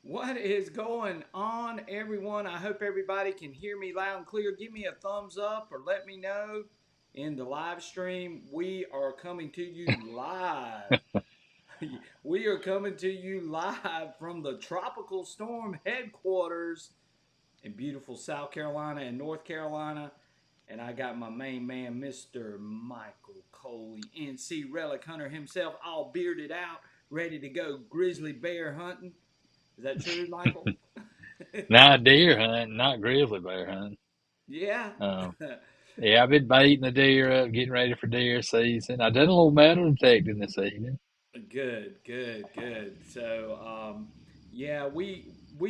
What is going on, everyone? I hope everybody can hear me loud and clear. Give me a thumbs up or let me know in the live stream. We are coming to you live. We are coming to you live from the tropical storm headquarters in beautiful South Carolina and North Carolina. And I got my main man, Mr. Michael Coley, NC Relic Hunter himself, all bearded out, ready to go grizzly bear hunting. Is that true, Michael? Not deer hunting, not grizzly bear hunting. Yeah. Um, yeah, I've been baiting the deer up, getting ready for deer season. I done a little metal detecting this evening. Good, good, good. So, yeah, we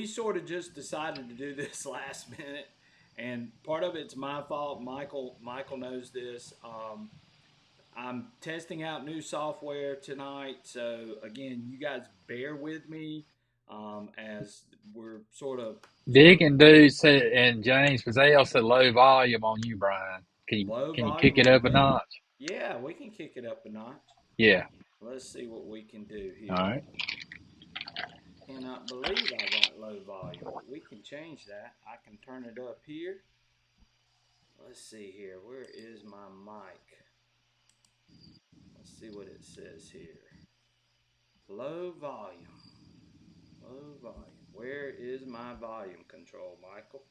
sort of just decided to do this last minute, and part of it's my fault. Michael knows this. I'm testing out new software tonight, so again, you guys bear with me as we're sort of Digging dude said, and James Bazell said low volume on you, Brian. Can you low can you kick volume it on up a me. notch? Yeah, we can kick it up a notch. Yeah. Let's see what we can do All here. right. Cannot believe I got low volume, but we can change that. I can turn it up here. Let's see here. Where is my mic? Let's see what it says here. Low volume. Low volume. Where is my volume control, Michael?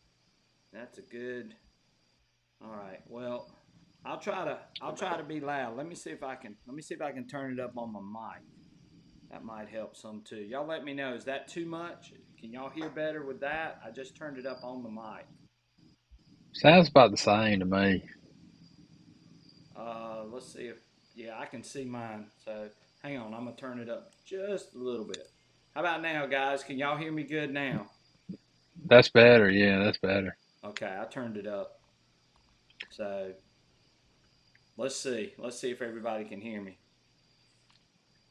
That's a good. All right. Well, I'll try to be loud. Let me see if I can turn it up on my mic. That might help some too. Y'all let me know. Is that too much? Can y'all hear better with that? I just turned it up on the mic. Sounds about the same to me. Let's see if, yeah, I can see mine. So hang on, I'm gonna turn it up just a little bit. How about now, guys? Can y'all hear me good now? That's better. Yeah, that's better. Okay, I turned it up. So let's see. Let's see if everybody can hear me.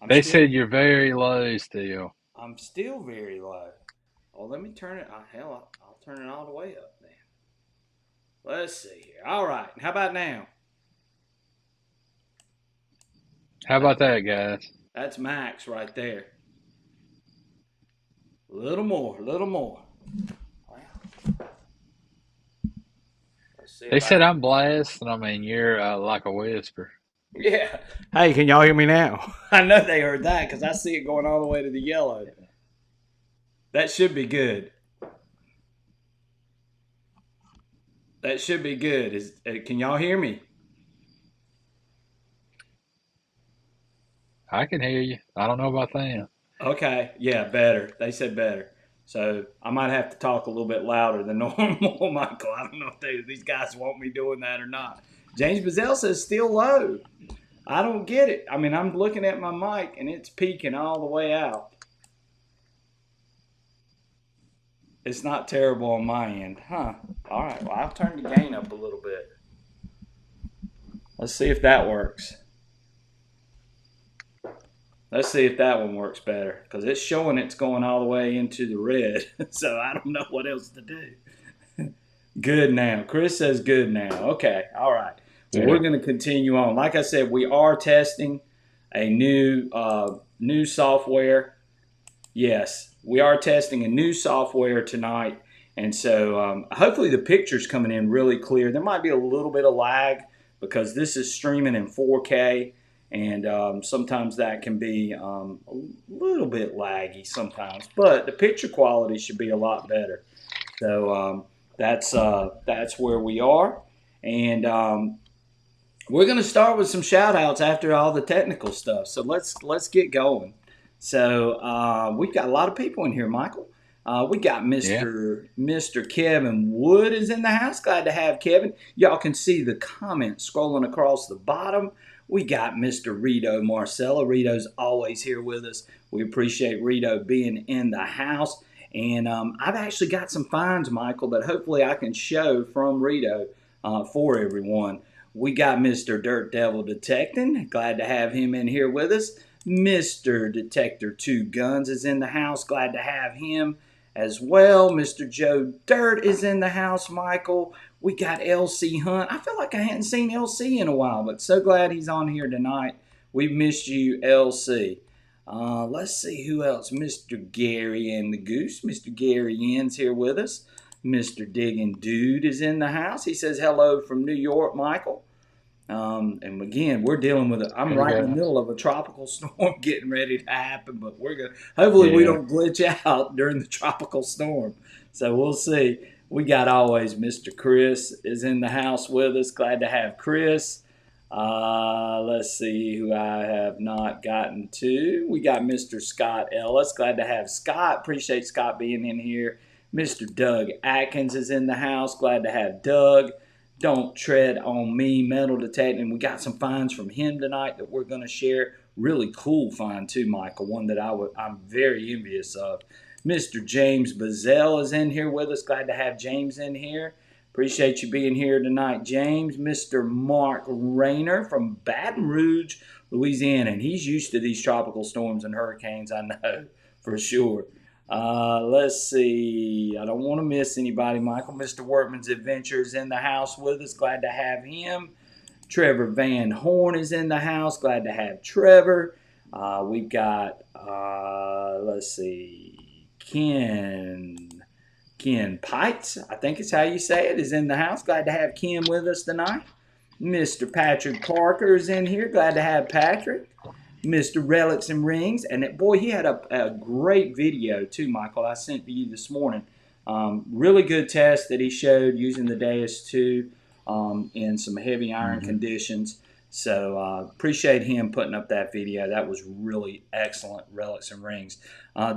I'm They still, said you're very low still. I'm still very low. Oh, let me turn it. Hell, I'll turn it all the way up then. Let's see here. All right. How about now? How That, about that, guys? that's max right there. A little more. A little more. Well, let's see They if I said can. I'm blasting. I mean, you're like a whisper. Yeah. Hey, can y'all hear me now? I know they heard that because I see it going all the way to the yellow. That should be good. That should be good. Can y'all hear me? I can hear you. I don't know about them. Okay. Yeah, better. They said better. So I might have to talk a little bit louder than normal, Michael. I don't know if these guys want me doing that or not. James Bazell says still low. I don't get it. I mean, I'm looking at my mic and it's peaking all the way out. It's not terrible on my end, huh? All right. Well, I'll turn the gain up a little bit. Let's see if that works. Let's see if that one works better because it's showing it's going all the way into the red. So I don't know what else to do. Good now. Chris says good now. Okay. All right. Well, we're Yeah. going to continue on. Like I said, we are testing a new software. Yes, we are testing a new software tonight, and so hopefully the picture's coming in really clear. There might be a little bit of lag because this is streaming in 4K, and sometimes that can be a little bit laggy sometimes. But the picture quality should be a lot better. So that's where we are, and we're going to start with some shout outs after all the technical stuff. So let's get going. So we've got a lot of people in here, Michael. We got Yeah. Mr. Kevin Wood is in the house. Glad to have Kevin. Y'all can see the comments scrolling across the bottom. We got Mr. Rito Marcella. Rito's always here with us. We appreciate Rito being in the house. And I've actually got some finds, Michael, that hopefully I can show from Rito for everyone. We got Mr. Dirt Devil Detecting. Glad to have him in here with us. Mr. Detector Two Guns is in the house. Glad to have him as well. Mr. Joe Dirt is in the house, Michael. We got LC Hunt. I feel like I hadn't seen LC in a while, but so glad he's on here tonight. We've missed you, LC. Let's see who else. Mr. Gary and the Goose. Mr. Gary Ann's here with us. Mr. Digging Dude is in the house. He says hello from New York, Michael. And again, we're dealing with I'm Hey right in the guys. middle of a tropical storm getting ready to happen, but we're gonna hopefully we Yeah. don't glitch out during the tropical storm. So we'll see. We got always Mr. Chris is in the house with us. Glad to have Chris. Let's see who I have not gotten to. We got Mr. Scott Ellis. Glad to have Scott. Appreciate Scott being in here. Mr. Doug Atkins is in the house. Glad to have Doug. Don't Tread on Me metal detecting. We got some finds from him tonight that we're going to share. Really cool find too, Michael. One that I'm very envious of. Mr. James Bazell is in here with us. Glad to have James in here. Appreciate you being here tonight, James. Mr. Mark Rayner from Baton Rouge, Louisiana. And he's used to these tropical storms and hurricanes, I know, for sure. Let's see. I don't want to miss anybody, Michael. Mr. Workman's Adventures in the house with us. Glad to have him. Trevor Van Horn is in the house. Glad to have Trevor. We've got, let's see, Ken Pites, I think it's how you say it, is in the house. Glad to have Ken with us tonight. Mr. Patrick Parker is in here. Glad to have Patrick. Mr. Relics and Rings. And boy, he had a great video too, Michael, I sent to you this morning. Really good test that he showed using the Deus 2 in some heavy iron conditions. So appreciate him putting up that video. That was really excellent, Relics and Rings.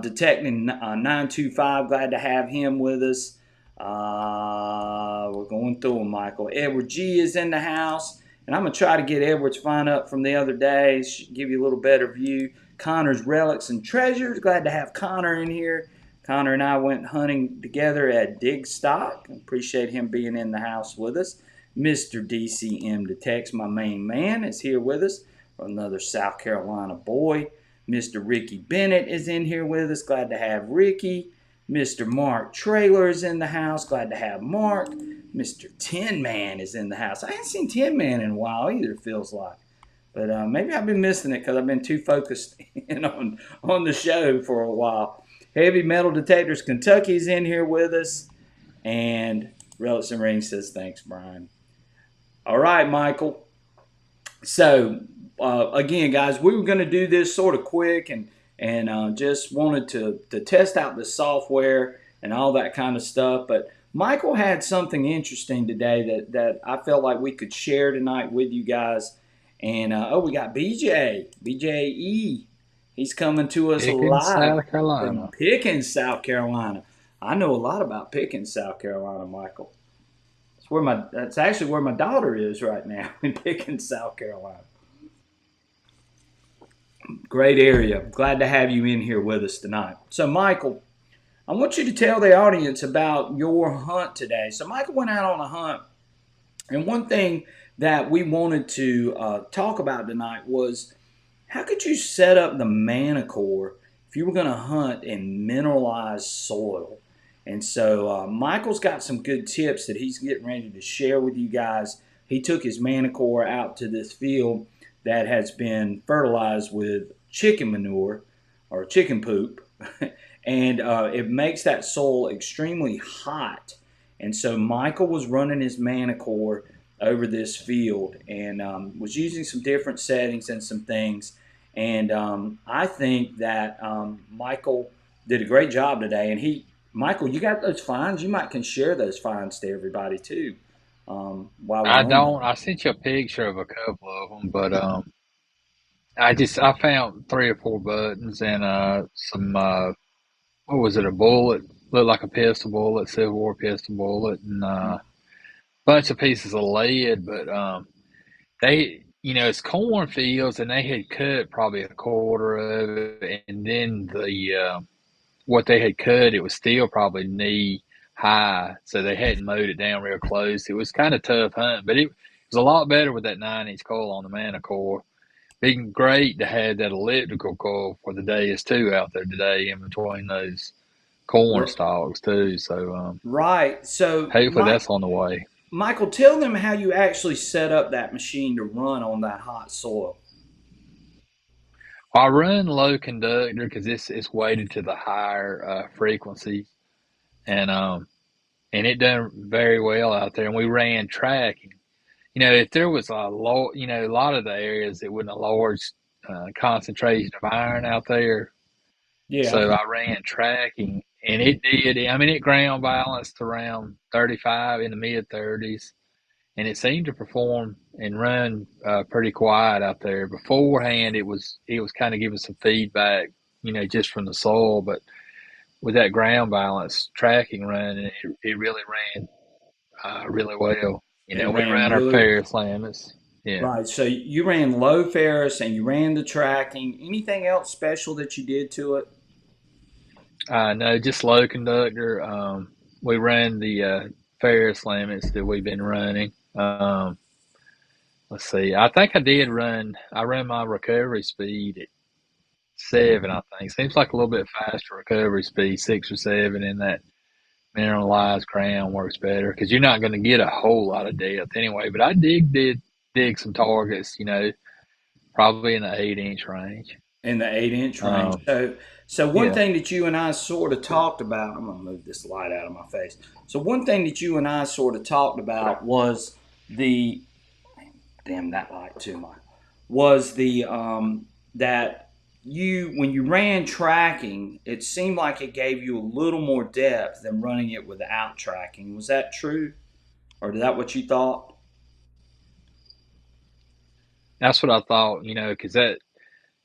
Detecting 925, glad to have him with us. We're going through them, Michael. Edward G is in the house. And I'm going to try to get Edward's find up from the other day. Give you a little better view. Connor's Relics and Treasures. Glad to have Connor in here. Connor and I went hunting together at Dig Stock. Appreciate him being in the house with us. Mr. DCM Detects, my main man, is here with us. Another South Carolina boy. Mr. Ricky Bennett is in here with us. Glad to have Ricky. Mr. Mark Trailer is in the house. Glad to have Mark. Mr. Tin Man is in the house. I haven't seen Tin Man in a while either, it feels like. But maybe I've been missing it because I've been too focused in on the show for a while. Heavy Metal Detectors Kentucky is in here with us. And Relics and Rings says, thanks, Brian. All right, Michael. So, again, guys, we were going to do this sort of quick and just wanted to test out the software and all that kind of stuff. But Michael had something interesting today that I felt like we could share tonight with you guys. And, we got BJE. He's coming to us Pickens, live South from Carolina. Pickens, South Carolina. I know a lot about Pickens, South Carolina, Michael. That's actually where my daughter is right now, in Pickens, South Carolina. Great area. Glad to have you in here with us tonight. So, Michael, I want you to tell the audience about your hunt today. So, Michael went out on a hunt, and one thing that we wanted to talk about tonight was how could you set up the Manacore if you were going to hunt in mineralized soil? And so Michael's got some good tips that he's getting ready to share with you guys. He took his Manacore out to this field that has been fertilized with chicken manure or chicken poop, and it makes that soil extremely hot. And so Michael was running his Manacore over this field and was using some different settings and some things. And I think that Michael did a great job today. And Michael, you got those finds? You might can share those finds to everybody too while I we're on don't. there. I sent you a picture of a couple of them, but I found three or four buttons and some what was it? A bullet, looked like a pistol bullet, Civil War pistol bullet, and a bunch of pieces of lead. But it's cornfields, and they had cut probably a quarter of it, and then what they had cut, it was still probably knee high, so they hadn't mowed it down real close. It was kind of tough hunting, but it was a lot better with that 9-inch coil on the Manacore. Been great to have that elliptical coil for the days too out there today in between those corn stalks too. So Right. So, hopefully that's on the way. Michael, tell them how you actually set up that machine to run on that hot soil. I run low conductor because it's weighted to the higher frequencies, and it done very well out there. And we ran tracking. If there was a low, a lot of the areas that wasn't a large concentration of iron out there, Yeah. so I ran tracking, and it did. I mean, it ground balanced around 35 in the mid 30s, and it seemed to perform and run pretty quiet out there. Beforehand, it was kind of giving some feedback, just from the soil, but with that ground balance tracking running, it really ran really well. It We ran ran our really Ferris limits. Yeah. right. So you ran low ferrous and you ran the tracking. Anything else special that you did to it? No, just low conductor. We ran the Ferris limits that we've been running. Let's see. I think I ran my recovery speed at 7, I think. Seems like a little bit faster recovery speed, 6 or 7, in that mineralized ground works better because you're not going to get a whole lot of depth anyway. But I did dig some targets, probably in the 8-inch range. In the 8 inch range. Um, So one yeah, thing that you and I sort of talked about, I'm gonna move this light out of my face. So one thing that you and I sort of talked about was the damn that light too much was the that you when you ran tracking, it seemed like it gave you a little more depth than running it without tracking. Was that true, or is that what you thought? that's what I thought, because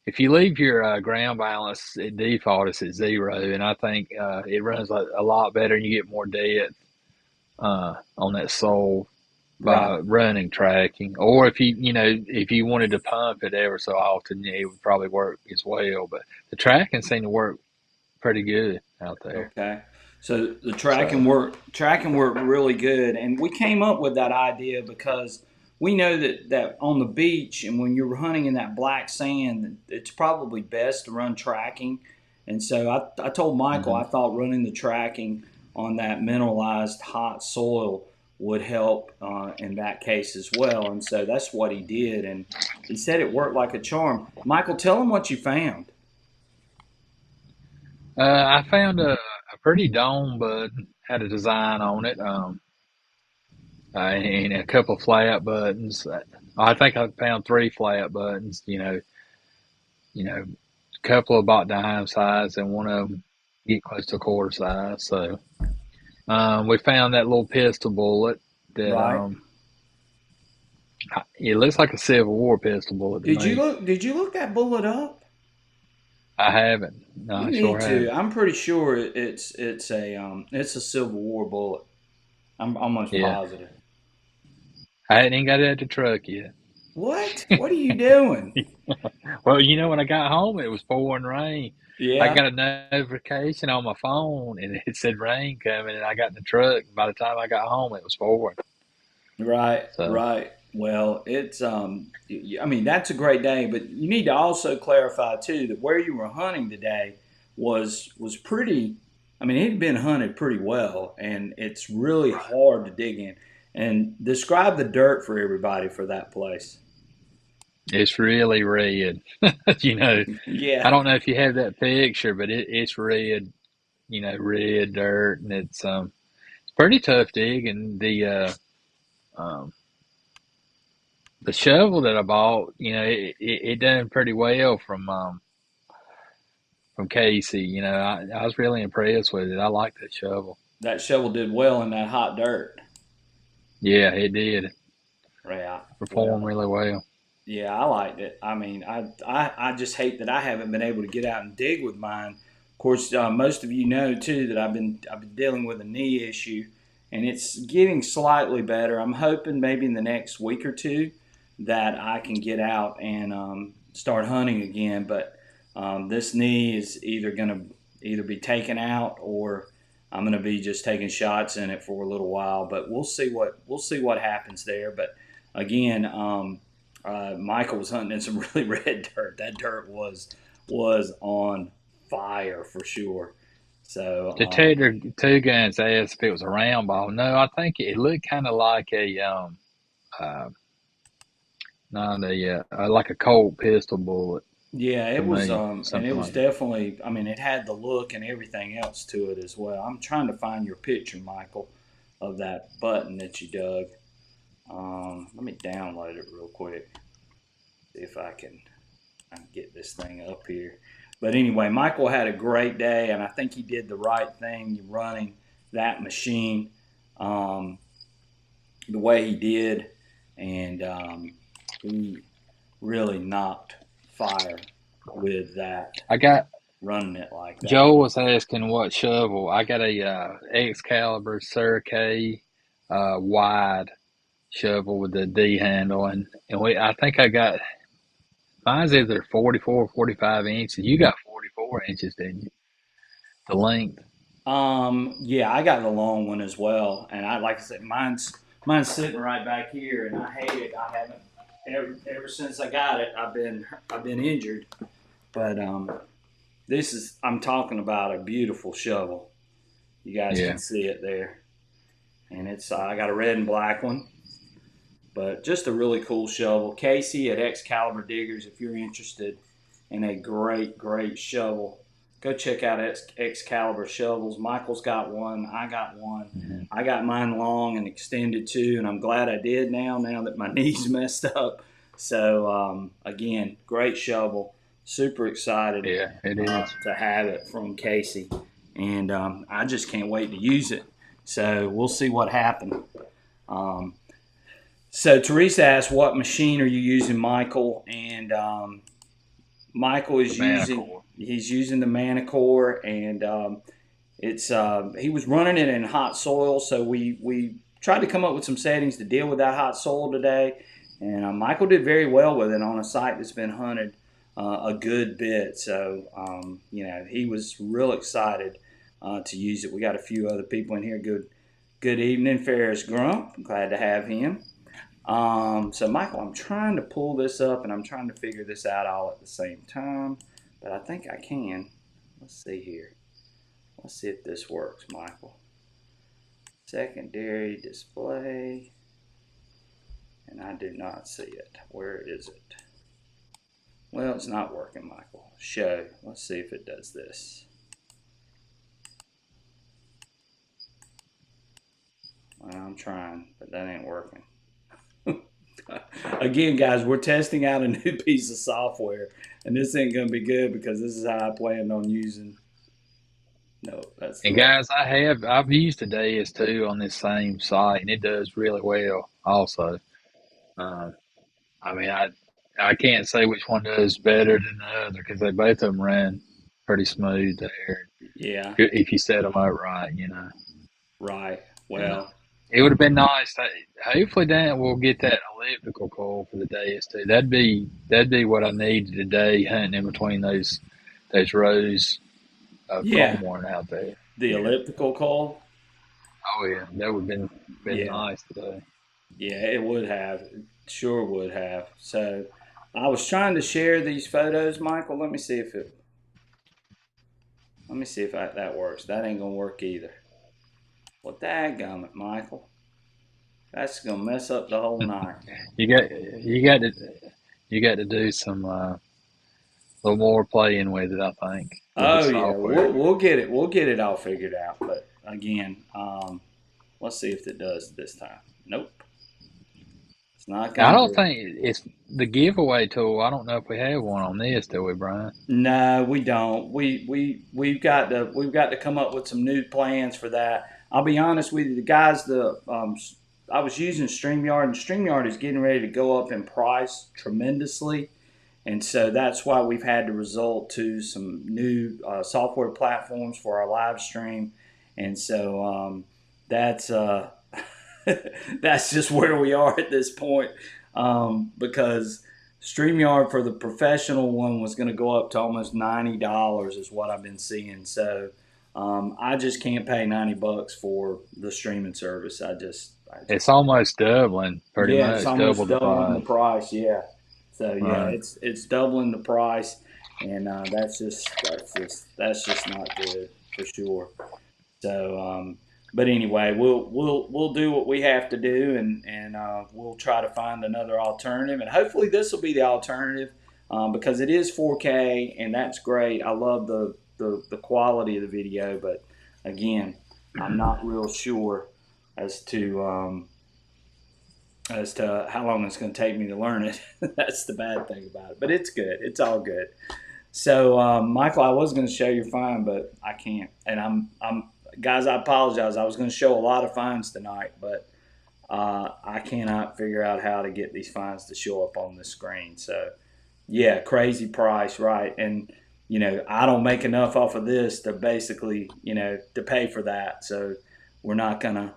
if you leave your ground balance at default, it's at 0, and I think it runs a lot better and you get more depth on that sole Right. by running tracking. Or if you wanted to pump it ever so often, yeah, it would probably work as well. But the tracking seemed to work pretty good out there. Okay. So the So tracking worked really good, and we came up with that idea because we know that on the beach and when you're hunting in that black sand, it's probably best to run tracking. And so I told Michael I mhm. thought running the tracking on that mineralized hot soil would help in that case as well. And so that's what he did, and he said it worked like a charm. Michael, tell him what you found. I found a pretty dome button, had a design on it, and a couple of flat buttons. I think I found 3 flat buttons. A couple about dime size, and one of them get close to a quarter size. So we found that little pistol bullet that Right. it looks like a Civil War pistol bullet to me. Did you look that bullet up? I haven't. No, You I need sure to. haven't. I'm pretty sure it's a Civil War bullet. I'm almost Yeah, positive. I hadn't even got it at the truck yet. What? What are you doing? Well, when I got home, it was pouring rain. I Yeah. got a notification on my phone, and it said rain coming, and I got in the truck. By the time I got home, it was pouring. Right. So Right. Well, it's I mean that's a great day, but you need to also clarify too that where you were hunting today was pretty. I mean, it had been hunted pretty well, and it's really hard to dig in. And describe the dirt for everybody for that place. it's really red. you know, I Yeah. don't know if you have that picture, but it's red. Red dirt, and it's pretty tough digging. Um, the shovel that I bought, it done pretty well from Casey. I was really impressed with it. I like that shovel. That shovel did well in that hot dirt. Yeah, it did Yeah. perform Well, really well. yeah, I liked it. I mean, I just hate that I haven't been able to get out and dig with mine. Of course, most of you know too that I've been dealing with a knee issue, and it's getting slightly better. I'm hoping maybe in the next week or two that I can get out and start hunting again. But this knee is either going to either be taken out or I'm going to be just taking shots in it for a little while. But we'll see what happens there. But again. Michael was hunting in some really red dirt. That dirt was on fire for sure. So Detector Two Guns asked if it was a round ball. No, I think it looked kind of like uh, not a like a Colt pistol bullet. Yeah, to it was, me, and it something was like that. definitely. I mean, it had the look and everything else to it as well. I'm trying to find your picture, Michael, of that button that you dug. Let me download it real quick. See if I can get this thing up here. But anyway, Michael had a great day, and I think he did the right thing running that machine um, the way he did, and he really knocked fire with that, I got running it like that. Joel was asking what shovel. I got a Excalibur K wide shovel with the D handle, and I think I got mine's either 44 or 45 inches. You got 44 inches, didn't you? The length. Yeah, I got the long one as well, and I like I said, mine's sitting right back here, and I hate it. I haven't ever since I got it. I've been injured, but this is I'm talking about a beautiful shovel. You guys can Yeah. see it there, and it's I got a red and black one, but just a really cool shovel. Casey at Excalibur Diggers, if you're interested in a great shovel, go check out Excalibur shovels. Michael's got one. I got one. Mhm. I got mine long and extended too, and I'm glad I did now that my knee's messed up. So, again, great shovel. Super excited Yeah, it is. to have it from Casey. And I just can't wait to use it. So, we'll see what happens. Um, so, Teresa asked, what machine are you using, Michael? And Michael The is using Manacore. he's using the Manacore, and it's he was running it in hot soil, so we tried to come up with some settings to deal with that hot soil today, and Michael did very well with it on a site that's been hunted a good bit. So he was real excited to use it. We got a few other people in here. Good evening, Ferris Grump. Glad to have him. So Michael, I'm trying to pull this up and I'm trying to figure this out all at the same time, but I think I can. Let's see here. Let's see if this works, Michael. Secondary display, and I do not see it. Where is it? Well, it's not working, Michael. Show. Let's see if it does this. Well, I'm trying, but that ain't working. Again, guys, we're testing out a new piece of software, and this ain't gonna be good because this is how I planned on using. No, that's the And wrong. guys, I've used the DS2 on this same site, and it does really well. Also, um, I mean, I can't say which one does better than the other because they both of them ran pretty smooth there Yeah, if you set them up right, you know. right. And Well, it would have been nice. Hopefully, Dan will get that elliptical coil for the DS2. That'd be what I needed today, hunting in between those rows of yeah, pronghorn out there. the Yeah. elliptical call. Oh yeah, that would have been Yeah, nice today. yeah, it would have. It sure would have. So, I was trying to share these photos, Michael. Let me see if that works. That ain't gonna work either. Well, dadgummit, Michael. That's gonna mess up the whole night. You got to do some little more playing with it. I think with the Oh yeah, we'll software. we'll get it. We'll get it all figured out. But again, let's see if it does this time. Nope, it's not I gonna don't do it. think it's the giveaway tool. I don't know if we have one on this, do we, Brian? No, we don't. We've got to come up with some new plans for that. I'll be honest with you, the guys. I was using Streamyard, and Streamyard is getting ready to go up in price tremendously. And so that's why we've had to resort to some new software platforms for our live stream. And so that's that's just where we are at this point because StreamYard for the professional one was going to go up to almost $90 is what I've been seeing. So I just can't pay $90 for the streaming service. I It's just almost doubling, pretty yeah, it's much double almost the doubling the price. price. Yeah, so yeah, Right. it's doubling the price, and that's just not good for sure. So, but anyway, we'll do what we have to do, and we'll try to find another alternative, and hopefully this will be the alternative. because it is 4K, and that's great. I love the quality of the video, but again, I'm not real sure as to how long it's going to take me to learn it. That's the bad thing about it, but it's good. It's all good. So, Michael, I was going to show your find, but I can't. And I'm guys, I apologize. I was going to show a lot of finds tonight, but I cannot figure out how to get these finds to show up on the screen. So, yeah, crazy price, right? And I don't make enough off of this to basically, to pay for that. So we're not gonna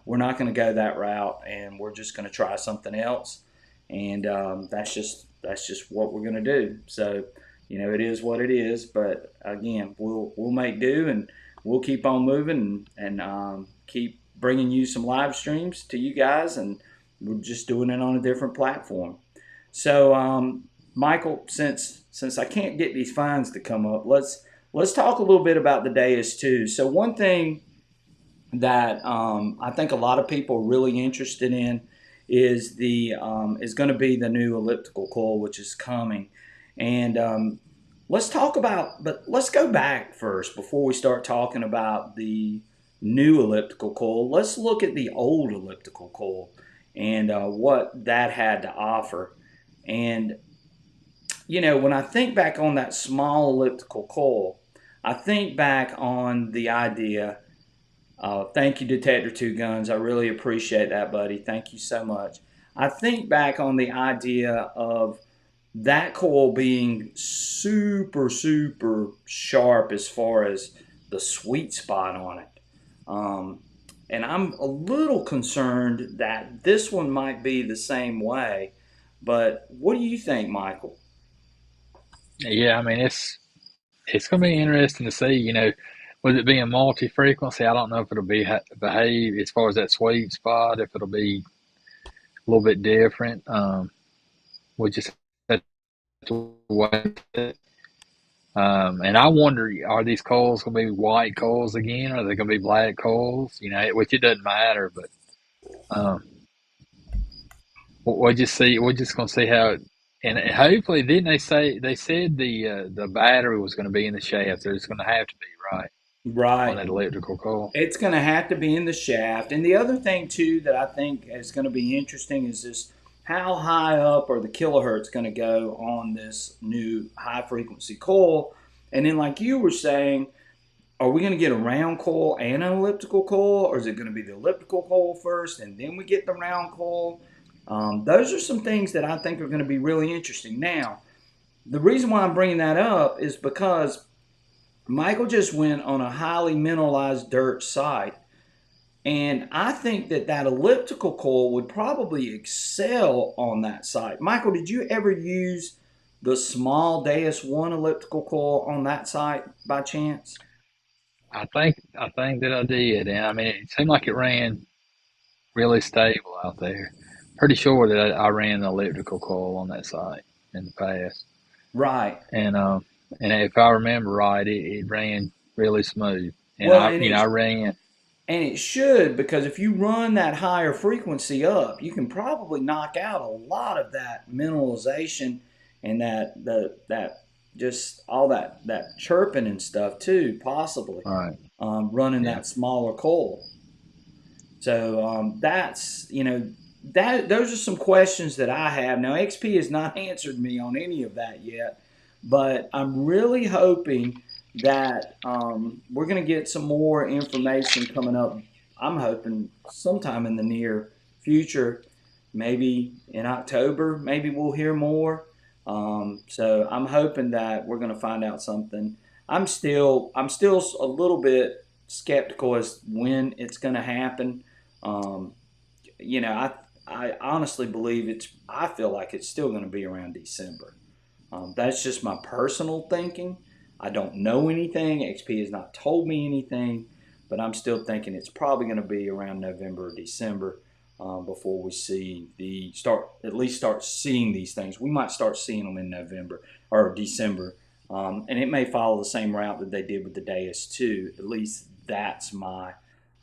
go that route, and we're just gonna try something else. And that's just what we're gonna do. So it is what it is. But again, we'll make do, and we'll keep on moving, and keep bringing you some live streams to you guys, and we're just doing it on a different platform. So, Michael, since I can't get these fines to come up, let's talk a little bit about the Deus too. So one thing that I think a lot of people are really interested in is going to be the new elliptical coil, which is coming. And let's talk about, but let's go back first before we start talking about the new elliptical coil. Let's look at the old elliptical coil and what that had to offer. And when I think back on that small elliptical coil, I think back on the idea. Thank you, Detector Two Guns. I really appreciate that, buddy. Thank you so much. I think back on the idea of that coil being super, super sharp as far as the sweet spot on it. Um, and I'm a little concerned that this one might be the same way. But what do you think, Michael? Yeah, I mean it's going to be interesting to see. With it being multi-frequency, I don't know if it'll behave as far as that sweet spot. If it'll be a little bit different, we just have to wait. And I wonder, are these coals going to be white coals again? Or are they going to be black coals? Which it doesn't matter, but um, we'll just see. We're just going to see how. And hopefully, didn't they said the battery was going to be in the shaft? There's going to have to be right on Right. that electrical coil. It's going to have to be in the shaft. And the other thing, too, that I think is going to be interesting is just how high up are the kilohertz going to go on this new high frequency coil. And then, like you were saying, are we going to get a round coil and an elliptical coil, or is it going to be the elliptical coil first and then we get the round coil? Those are some things that I think are going to be really interesting. Now, the reason why I'm bringing that up is because Michael just went on a highly mineralized dirt site, and I think that elliptical coil would probably excel on that site. Michael, did you ever use the small Deus 1 elliptical coil on that site by chance? I think that I did, and I mean it seemed like it ran really stable out there. Pretty sure that I ran the elliptical coil on that site in the past, Right. and and if I remember right, it ran really smooth. And Well, I ran. and it should, because if you run that higher frequency up, you can probably knock out a lot of that mineralization and that just all that chirping and stuff too, possibly Right. running Yeah. that smaller coil. So that's that those are some questions that I have. Now XP has not answered me on any of that yet, but I'm really hoping that we're going to get some more information coming up. I'm hoping sometime in the near future, maybe in October, maybe we'll hear more. So I'm hoping that we're going to find out something. I'm still a little bit skeptical as when it's going to happen. Um, I honestly believe I feel like it's still going to be around December. That's just my personal thinking. I don't know anything. XP has not told me anything, but I'm still thinking it's probably going to be around November or December before we see at least start seeing these things. We might start seeing them in November or December, and it may follow the same route that they did with the Deus too. At least that's my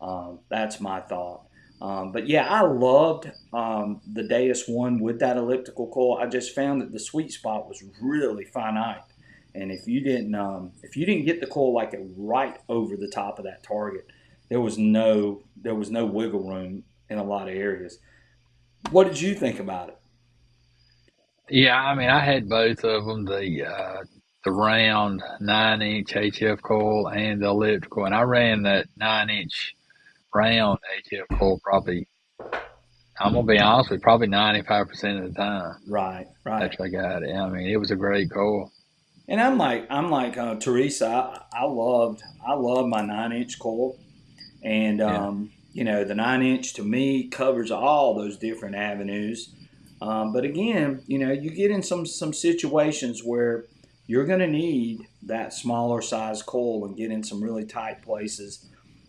thought. But yeah, I loved the Deus one with that elliptical coil. I just found that the sweet spot was really finite, and if you didn't get the coil like right over the top of that target, there was no wiggle room in a lot of areas. What did you think about it? Yeah, I mean, I had both of them, the round 9-inch HF coil and the elliptical, and I ran that 9-inch round HF coil probably. I'm gonna be honest with you, probably 95% of the time Right, right. after I got it. I mean, it was a great coil. And I'm like Teresa. I love my 9 inch coil. And Yeah. you know, the 9 inch to me covers all those different avenues. But again, you know, you get in some situations where you're going to need that smaller size coil and get in some really tight places,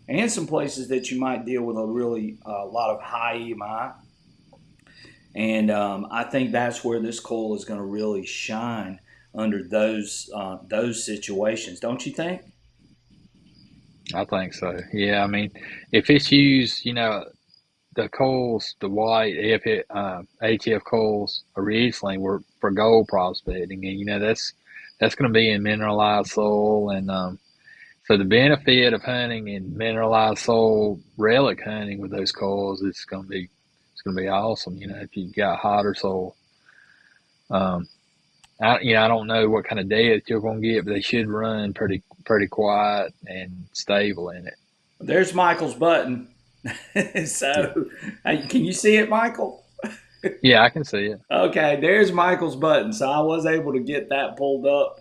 and some places that you might deal with a really lot of high EMI. And I think that's where this coil is going to really shine under those situations, don't you think? I think so. Yeah, I mean, if it's used, the coals, the white HF coals originally were for gold prospecting, and that's going to be in mineralized soil, and so the benefit of hunting in mineralized soil, relic hunting with those coals, it's going to be awesome. If you got hotter soil, um, I don't know what kind of depth you're going to get, but they should run pretty quiet and stable in it. There's Michael's button. Yeah, So, hey, can you see it, Michael? yeah, I can see it. Okay, there's Michael's button. So I was able to get that pulled up,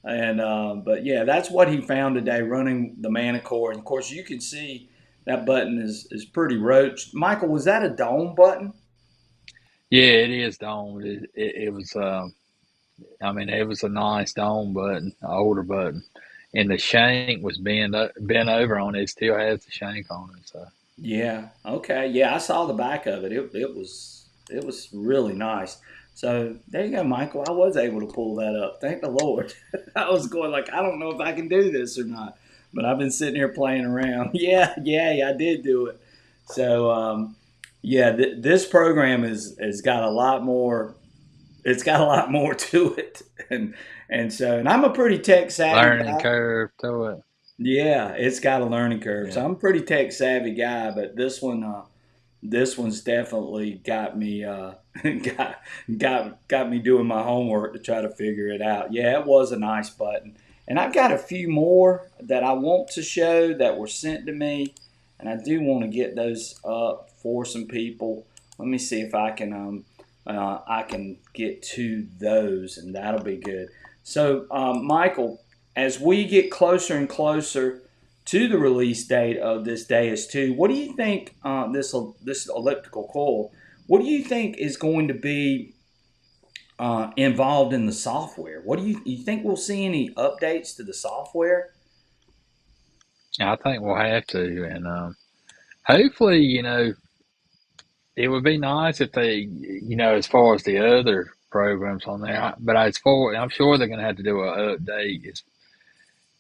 and but yeah, that's what he found today running the Manacore. And of course, you can see that button is pretty roached. Michael, was that a dome button? Yeah, it is domed. It was. I mean, it was a nice dome button, an older button, and the shank was bent over on it. It still has the shank on it. So Yeah. Okay. Yeah, I saw the back of it. It was really nice. So there you go, Michael. I was able to pull that up. Thank the Lord. I was going like, I don't know if I can do this or not, but I've been sitting here playing around. Yeah, I did do it. So yeah, this program is has got a lot more. It's got a lot more to it, and I'm a pretty tech savvy learning guy. curve to it. Yeah, it's got a learning curve. So Yeah, I'm a pretty tech savvy guy, but this one's definitely got me got got me doing my homework to try to figure it out. Yeah, it was a nice button, and I've got a few more that I want to show that were sent to me, and I do want to get those up for some people. Let me see if I can get to those, and that'll be good. So, Michael, as we get closer and closer to the release date of this Deus 2, what do you think this elliptical coil? What do you think is going to be involved in the software? What do you think we'll see any updates to the software? I think we'll have to, and hopefully, it would be nice if they, as far as the other programs on there, but I'm sure they're going to have to do an update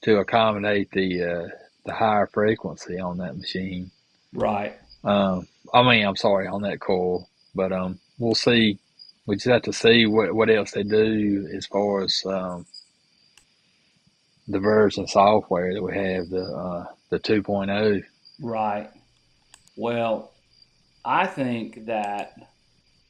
to accommodate the higher frequency on that machine. Right. I mean, I'm sorry, on that coil, but we'll see. We just have to see what else they do as far as the version software that we have, the 2.0. Right. Well, I think that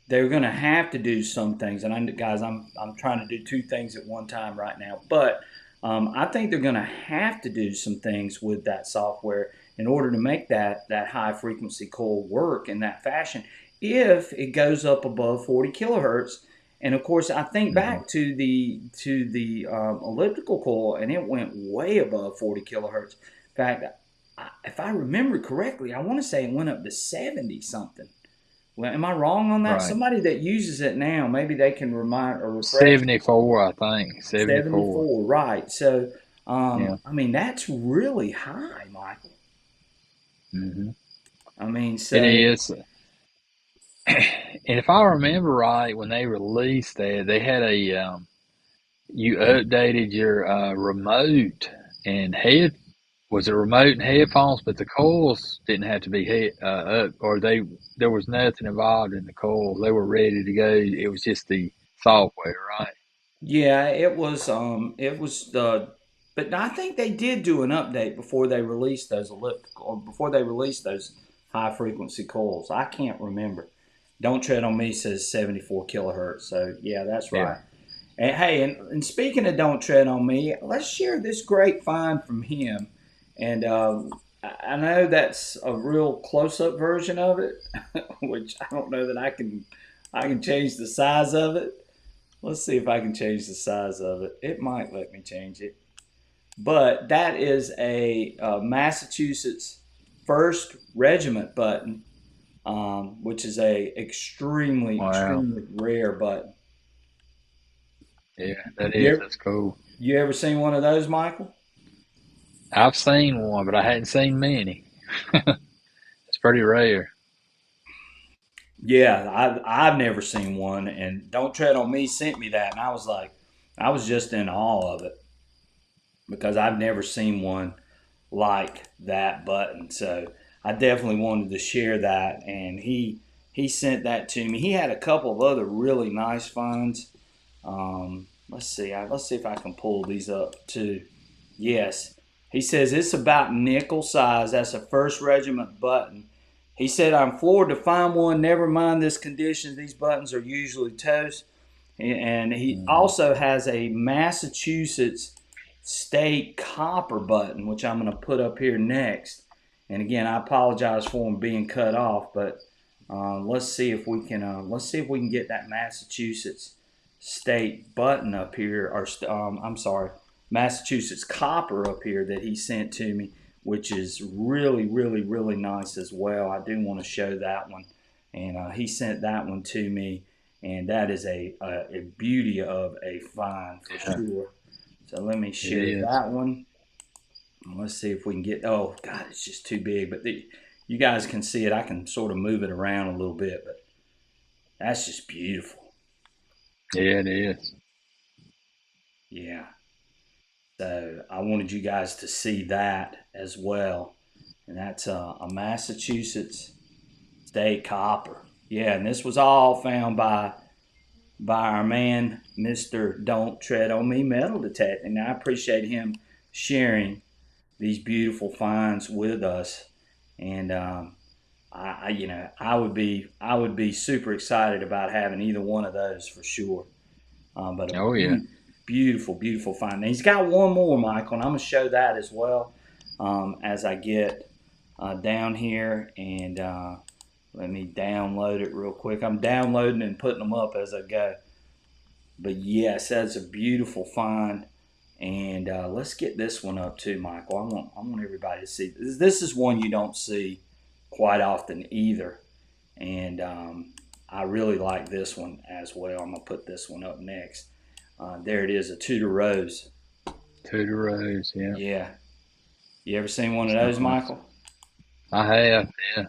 they're going to have to do some things. And guys, I'm trying to do two things at one time right now. But I think they're going to have to do some things with that software in order to make that high frequency coil work in that fashion. If it goes up above 40 kilohertz, and of course, I think Mm-hmm. back to the elliptical coil, and it went way above 40 kilohertz. In fact, if I remember correctly, I want to say it went up to 70 something. Well, am I wrong on that? Right. Somebody that uses it now, maybe they can remind or refresh. 74, I think. 74. 74, right? So, Yeah. I mean, that's really high, Michael. Hmm. I mean, It so is. And if I remember right, when they released that, they had you updated your remote and was it remote and headphones, but the coils didn't have to be up, or there was nothing involved in the coils. They were ready to go. It was just the software, right? Yeah, it was the, but I think they did do an update before they released those elliptical, or before they released those high frequency coils. I can't remember. Don't Tread on Me says 74 kilohertz. So yeah, that's Yeah. right. And hey, and speaking of Don't Tread on Me, let's share this great find from him. And I know that's a real close up version of it, which I don't know that I can change the size of it. Let's see if I can change the size of it. It might let me change it. But that is a Massachusetts First Regiment button, which is a Wow. extremely rare button. Yeah, that You is. ever, That's cool. you ever seen one of those, Michael? I've seen one, but I hadn't seen many. It's pretty rare. Yeah, I've never seen one, and Don't Tread on Me sent me that, and I was like, I was just in awe of it because I've never seen one like that button. So I definitely wanted to share that, and he sent that to me. He had a couple of other really nice finds. Let's see if I can pull these up too. Yes, he says it's about nickel size. That's a First Regiment button. He said, I'm floored to find one. Never mind this condition. These buttons are usually toast. And he Hmm. also has a Massachusetts state copper button, which I'm going to put up here next. And again, I apologize for him being cut off, but let's see if we can get that Massachusetts state button up here, or I'm sorry, Massachusetts copper up here that he sent to me, which is really, really, really nice as well. I do want to show that one, and he sent that one to me, and that is a beauty of a find for Yeah, sure. So let me it share is. that one. Let's see if we can get. Oh God, it's just too big. But you guys can see it. I can sort of move it around a little bit, but that's just beautiful. Yeah, it is. Yeah. So I wanted you guys to see that as well, and that's a Massachusetts state copper. Yeah, and this was all found by our man, Mister Don't Tread on Me metal detecting. And I appreciate him sharing these beautiful finds with us. And I would be super excited about having either one of those for sure. But a Oh yeah. beautiful, beautiful find. Now he's got one more, Michael, and I'm gonna show that as well as I get down here. And let me download it real quick. I'm downloading and putting them up as I go. But yes, that's a beautiful find. And let's get this one up too, Michael. I want everybody to see. This is one you don't see quite often either. And I really like this one as well. I'm gonna put this one up next. There it is, a Tudor Rose. Tudor Rose. Yeah. Yeah. You ever seen one of It's those, nice. Michael? I have. Yeah.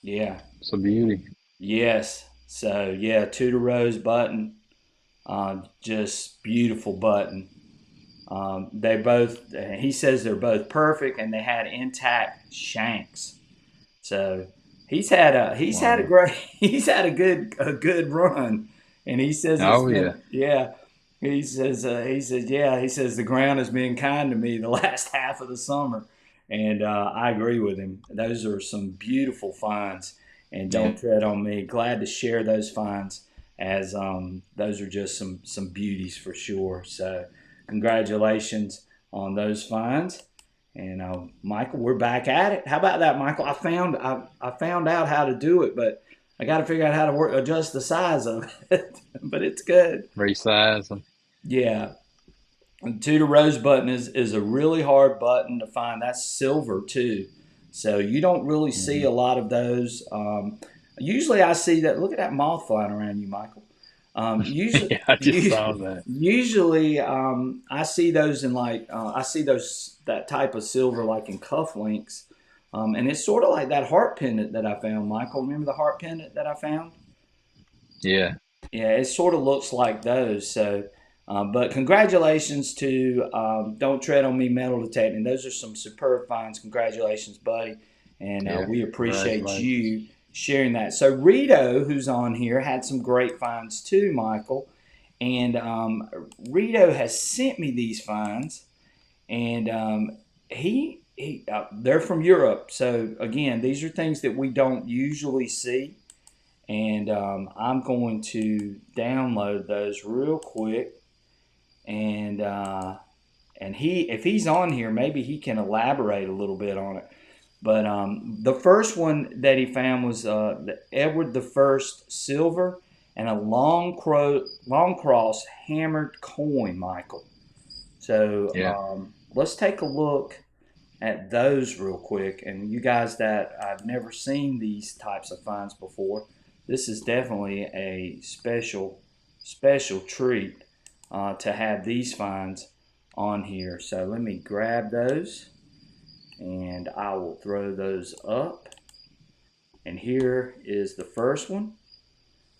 Yeah. It's a beauty. Yes. So yeah, Tudor Rose button. Just beautiful button. They both. He says they're both perfect, and they had intact shanks. So he's had a Wow. great he's had a good run, and he says it's Oh yeah. been yeah. He says the ground has been kind to me the last half of the summer, and I agree with him. Those are some beautiful finds, and Yeah. Don't Tread on Me. Glad to share those finds, as those are just some beauties for sure. So congratulations on those finds. And Michael, we're back at it. How about that, Michael? I found out how to do it, but I got to figure out how to adjust the size of it. But it's good. Resize them. Yeah, to the rose button is a really hard button to find. That's silver too, so you don't really see Hmm. a lot of those. Usually, I see that. Look at that moth flying around you, Michael. Usually, Yeah, I just saw that. usually I see those in like I see those that type of silver like in cufflinks, and it's sort of like that heart pendant that I found. Michael, remember the heart pendant that I found? Yeah. Yeah, it sort of looks like those. So But congratulations to Don't Tread on Me Metal Detecting. Those are some superb finds. Congratulations, buddy. And Yeah, we appreciate congratulations. you sharing that. So Rito, who's on here, had some great finds too, Michael. And Rito has sent me these finds, and they're from Europe. So again, these are things that we don't usually see, and I'm going to download those real quick, and if he's on here, maybe he can elaborate a little bit on it. But the first one that he found was the Edward the First silver and a long cross hammered coin, Michael. So Yeah. let's take a look at those real quick. And you guys that I've never seen these types of finds before, this is definitely a special treat to have these finds on here. So let me grab those and I will throw those up. And here is the first one.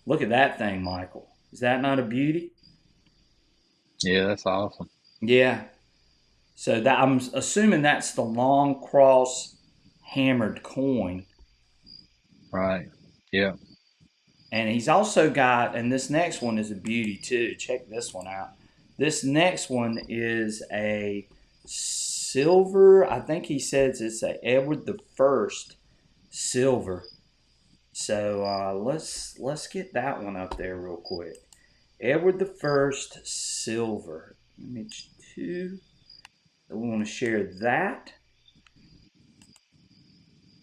Look at that thing, Michael. Is that not a beauty? Yeah, that's awesome. Yeah. So that I'm assuming that's the long cross hammered coin. Right. Yeah. And he's also got, and this next one is a beauty too. Check this one out. This next one is a silver. I think he says it's a Edward the First silver. So let's get that one up there real quick. Edward the First silver. Image two. So we want to share that.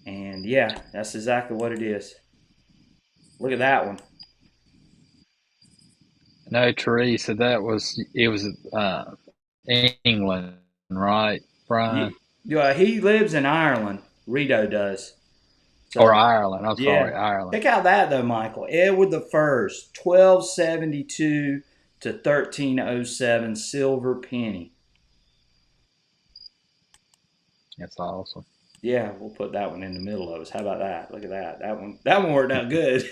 And yeah, that's exactly what it is. Look at that one. No, Teresa, it was England, right, Brian? Yeah, he lives in Ireland. Rito does. Or So Ireland. I'm sorry, yeah, Ireland. check out that though, Michael. Edward the First, 1272 to 1307, silver penny. That's awesome. Yeah, we'll put that one in the middle of us. How about that? Look at that. That one worked out good.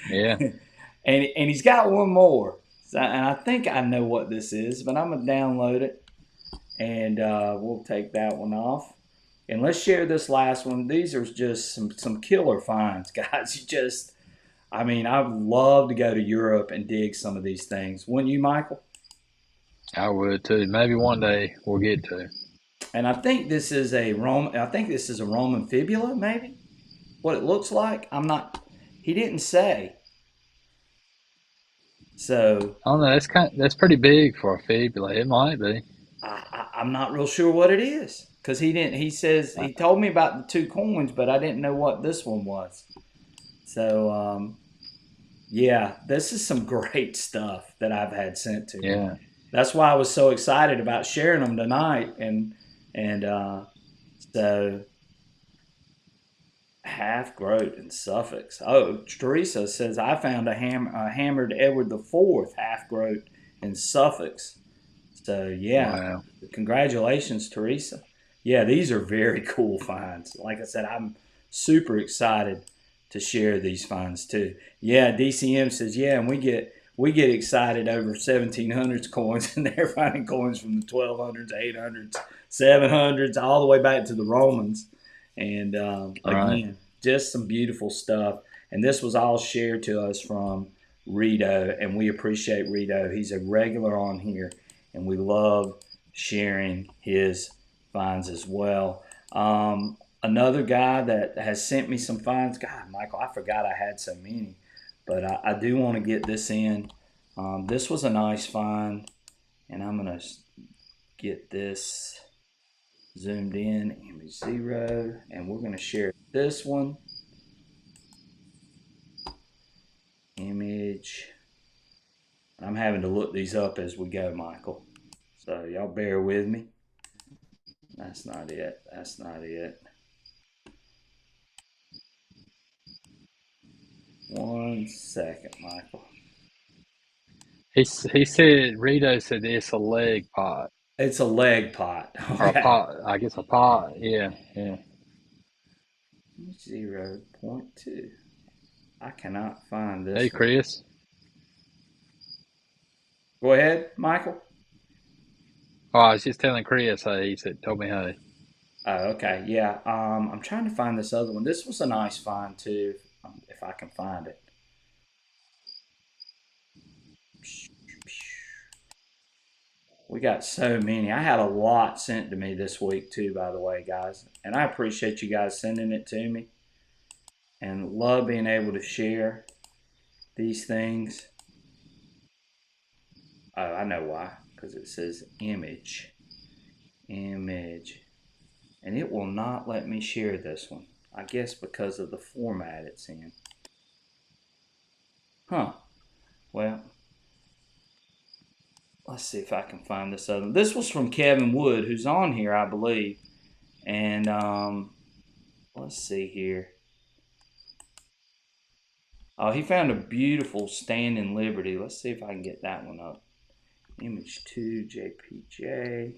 Yeah. And he's got one more. So, and I think I know what this is, but I'm gonna download it and we'll take that one off. And let's share this last one. These are just some killer finds, guys. I mean, I'd love to go to Europe and dig some of these things. Wouldn't you, Michael? I would too. Maybe one day we'll get to. And I think this is a Roman. I think this is a Roman fibula, maybe. What it looks like. I'm not. He didn't say. So I don't know. That's pretty big for a fibula. It might be. I'm not real sure what it is because he didn't. He says he told me about the two coins, but I didn't know what this one was. So yeah, this is some great stuff that I've had sent to me. Yeah. That's why I was so excited about sharing them tonight. And so half groat in Suffolk. Oh, Teresa says I found a hammered Edward the Fourth half groat in Suffolk. So yeah, Wow. congratulations, Teresa. Yeah, these are very cool finds. Like I said, I'm super excited to share these finds too. Yeah, DCM says yeah, and we get excited over 1700s coins, and they're finding coins from the 1200s, 800s, 700s, all the way back to the Romans. And Right. again, just some beautiful stuff. And this was all shared to us from Rito, and we appreciate Rito. He's a regular on here, and we love sharing his finds as well. Another guy that has sent me some finds. God, Michael, I forgot I had so many, but I do want to get this in. This was a nice find, and I'm gonna get this zoomed in, image zero, and we're gonna share this one, image. I'm having to look these up as we go, Michael. So y'all bear with me. That's not it. That's not it. One second, Michael. He said Rito said it's a leg pot It's a leg pot. or a Okay. pot. I guess a pot. Yeah. Yeah. 0.2. I cannot find Hey, this one. Chris. Go ahead, Michael. Oh, I was just telling Chris. He said, told me hey. Oh, okay. Yeah. I'm trying to find this other one. This was a nice find too, if I can find it. We got so many. I had a lot sent to me this week too, by the way, guys. And I appreciate you guys sending it to me and love being able to share these things. Oh, I know why. Because it says image. Image. And it will not let me share this one. I guess because of the format it's in. Huh. Well, let's see if I can find this other one. This was from Kevin Wood, who's on here, I believe. And let's see here. Oh, he found a beautiful Standing Liberty. Let's see if I can get that one up. Image 2 JPJ.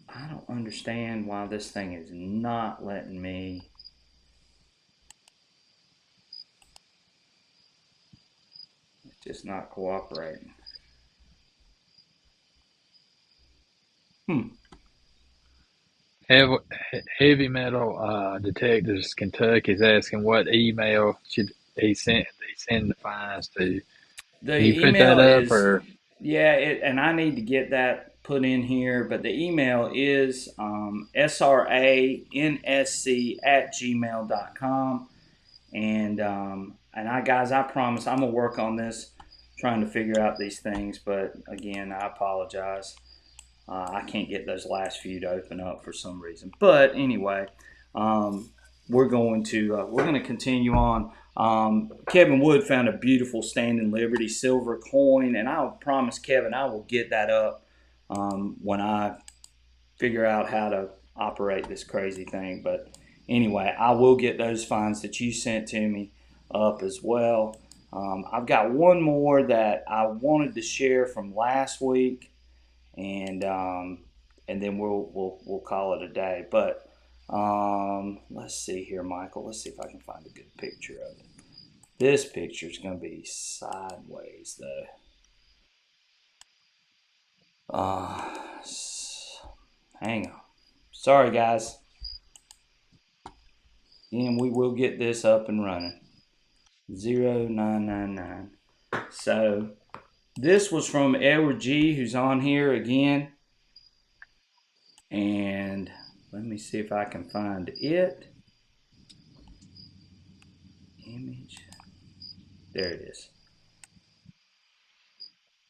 I don't understand why this thing is not letting me. It's just not cooperating. Hmm. Heavy, heavy metal detectives Kentucky is asking what email should he send the fines to. The Can you put that email up is, or yeah, and I need to get that put in here, but the email is sransc@gmail.com. And I, guys, I promise I'm gonna work on this, trying to figure out these things. But again, I apologize. I can't get those last few to open up for some reason. But anyway, um, we're going to continue on. Kevin Wood found a beautiful Standing Liberty silver coin, and I promise Kevin I will get that up when I figure out how to operate this crazy thing. But anyway, I will get those finds that you sent to me up as well. I've got one more that I wanted to share from last week, and then we'll call it a day. But let's see here, Michael. Let's see if I can find a good picture of it. This picture is going to be sideways though. Hang on. Sorry, guys. And we will get this up and running. 0999. So this was from Edward G, who's on here again. And let me see if I can find it. Image. There it is.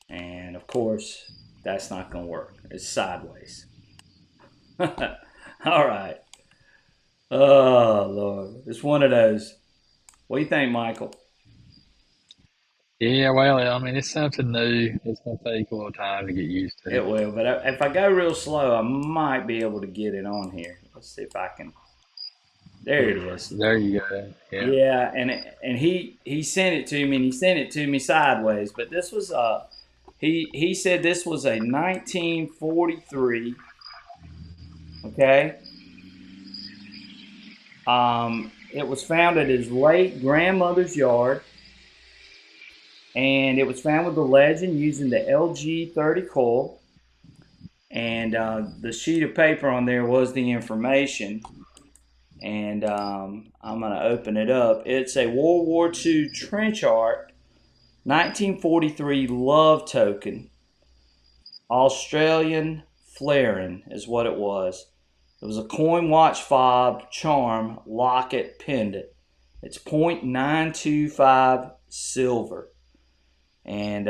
And of course, that's not going to work. It's sideways. All right. Oh, Lord. It's one of those. What do you think, Michael? yeah? Well, I mean it's something new. It's gonna take a little time to get used to. It will, but if I go real slow, I might be able to get it on here. Let's see if I can. There it is. There you go. Yeah. Yeah, and he sent it to me, and he sent it to me sideways. But this was he said this was a 1943. Okay. It was found at his late grandmother's yard, and it was found with the legend using the LG30 coil. And the sheet of paper on there was the information. And I'm going to open it up. It's a World War II trench art, 1943 love token, Australian flaring is what it was. It was a coin watch fob charm locket pendant. It's 0.925 silver. And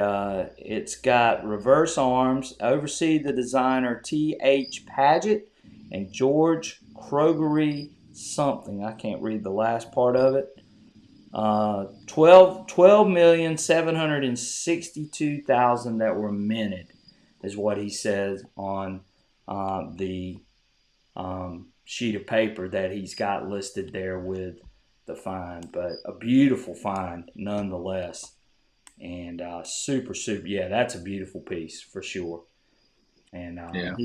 it's got reverse arms. Oversee the designer T.H. Paget and George Krogery something. I can't read the last part of it. 12,762,000 that were minted is what he says on the sheet of paper that he's got listed there with the find. But a beautiful find nonetheless. And super, yeah, that's a beautiful piece for sure. And Yeah.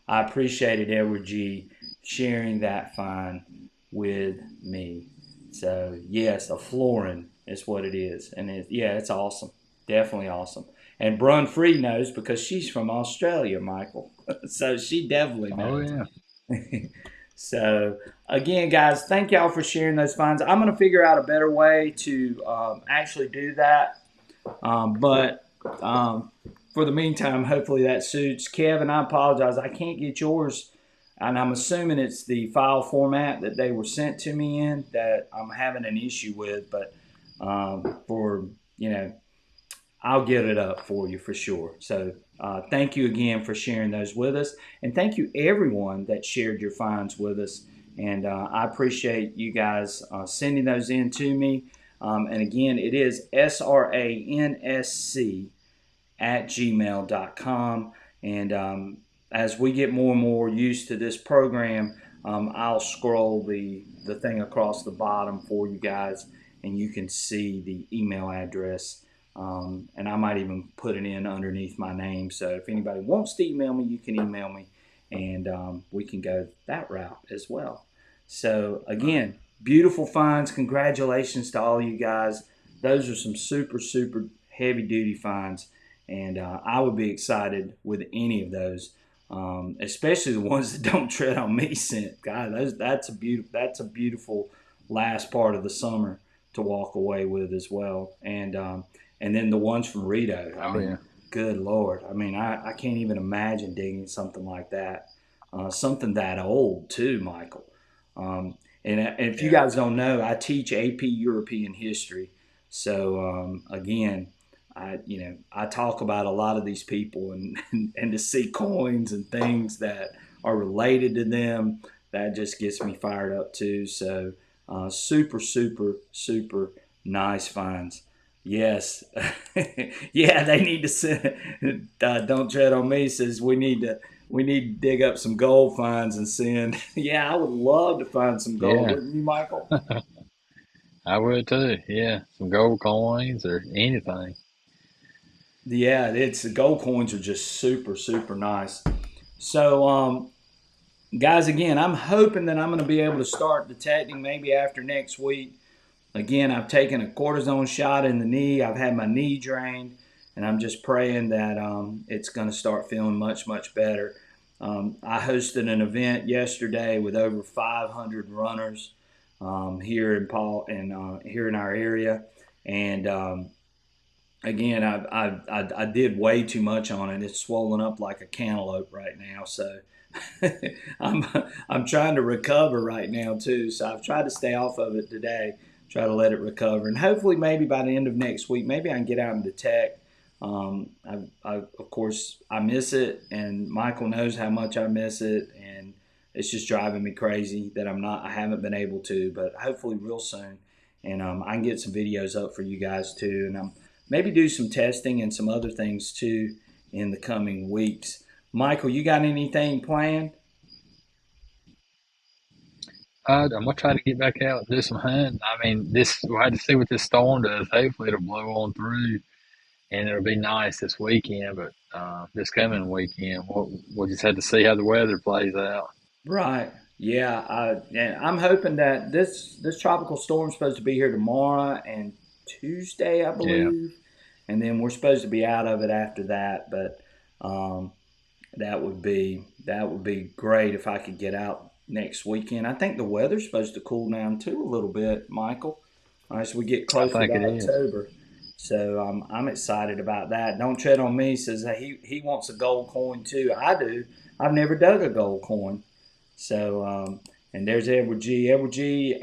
I appreciated Edward G sharing that find with me. So yes, a florin It's what it is, and yeah, it's awesome, definitely awesome. And Brun Free knows because she's from Australia, Michael, so she definitely Oh knows. yeah. So again, guys, thank y'all for sharing those finds. I'm gonna figure out a better way to actually do that, but for the meantime, hopefully that suits. Kevin, I apologize, I can't get yours, and I'm assuming it's the file format that they were sent to me in that I'm having an issue with. But for you know, I'll get it up for you for sure. So thank you again for sharing those with us. And thank you everyone that shared your finds with us. And I appreciate you guys sending those in to me. And again, it is SRANSC@gmail.com. And as we get more and more used to this program, I'll scroll the thing across the bottom for you guys, and you can see the email address. And I might even put it in underneath my name. So if anybody wants to email me, you can email me, and we can go that route as well. So again, beautiful finds. Congratulations to all you guys. Those are some super, super heavy duty finds, and I would be excited with any of those, especially the ones that don't tread on me scent. God, that's a beautiful last part of the summer to walk away with as well. And then the ones from Rito. I Oh mean, yeah. good Lord. I mean, I can't even imagine digging something like that. Something that old too, Michael. And if you Yeah. guys don't know, I teach AP European history. So again, I talk about a lot of these people, and to see coins and things that are related to them, that just gets me fired up too. So super, super, super nice finds. Yes, yeah, they need to send. Don't tread on me says we need to dig up some gold finds and send. Yeah, I would love to find some gold, Yeah. wouldn't you, Michael? I would too. Yeah. Some gold coins or anything. Yeah, it's the gold coins are just super, super nice. So, guys, again, I'm hoping that I'm going to be able to start detecting maybe after next week. Again, I've taken a cortisone shot in the knee. I've had my knee drained, and I'm just praying that it's going to start feeling much, much better. I hosted an event yesterday with over 500 runners here in Paul and here in our area, and again, I did way too much on it. It's swollen up like a cantaloupe right now, so I'm I'm trying to recover right now too. So I've tried to stay off of it today, try to let it recover, and hopefully maybe by the end of next week, maybe I can get out and detect. Of course I miss it, and Michael knows how much I miss it, and it's just driving me crazy that I haven't been able to, but hopefully real soon, and I can get some videos up for you guys too, and maybe do some testing and some other things too in the coming weeks. Michael, you got anything planned? I'm gonna try to get back out and do some hunting. I mean, we'll have to see what this storm does. Hopefully, it'll blow on through, and it'll be nice this weekend. But this coming weekend, we'll just have to see how the weather plays out. Right. Yeah. And I'm hoping that this tropical storm's supposed to be here tomorrow and Tuesday, I Yeah, believe, and then we're supposed to be out of it after that. But um, that would be great if I could get out next weekend. I think the weather's supposed to cool down too a little bit, Michael, as we get I closer to think it is. October. So I'm excited about that. Don't tread on me says that he wants a gold coin too. I do. I've never dug a gold coin. So and there's Edward G. Edward G.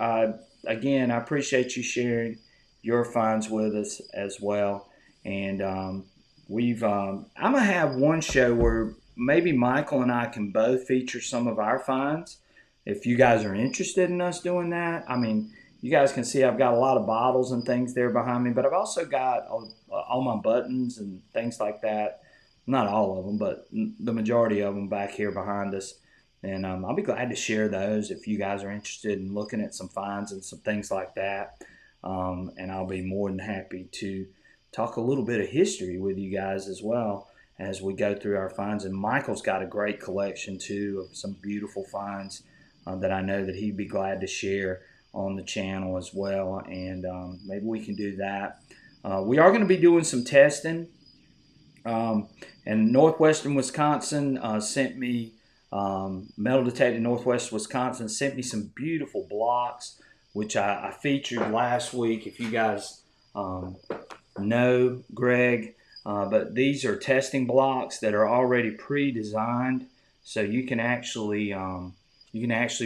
Again, I appreciate you sharing your finds with us as well. And I'm gonna have one show where maybe Michael and I can both feature some of our finds. If you guys are interested in us doing that, I mean, you guys can see I've got a lot of bottles and things there behind me, but I've also got all my buttons and things like that. Not all of them, but the majority of them back here behind us. And I'll be glad to share those if you guys are interested in looking at some finds and some things like that. And I'll be more than happy to talk a little bit of history with you guys as well as we go through our finds. And Michael's got a great collection too of some beautiful finds that I know that he'd be glad to share on the channel as well, and maybe we can do that. We are going to be doing some testing. And Northwestern Wisconsin sent me, Metal Detector Northwest Wisconsin sent me some beautiful blocks, which I featured last week. If you guys know Greg, but these are testing blocks that are already pre-designed, so you can actually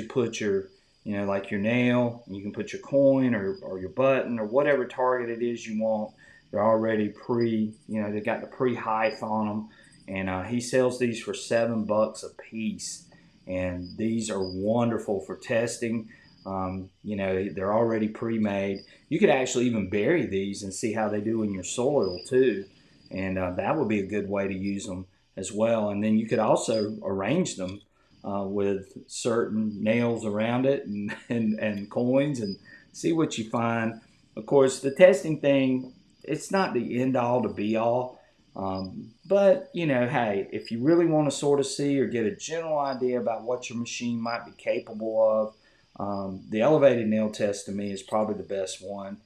put your, like your nail, you can put your coin or your button or whatever target it is you want. They're already they got the pre-height on them, and he sells these for $7 a piece, and these are wonderful for testing. They're already pre-made. You could actually even bury these and see how they do in your soil too, and that would be a good way to use them as well. And then you could also arrange them with certain nails around it and coins and see what you find. Of course, the testing thing, it's not the end all to be all. But, hey, if you really want to sort of see or get a general idea about what your machine might be capable of, the elevated nail test to me is probably the best one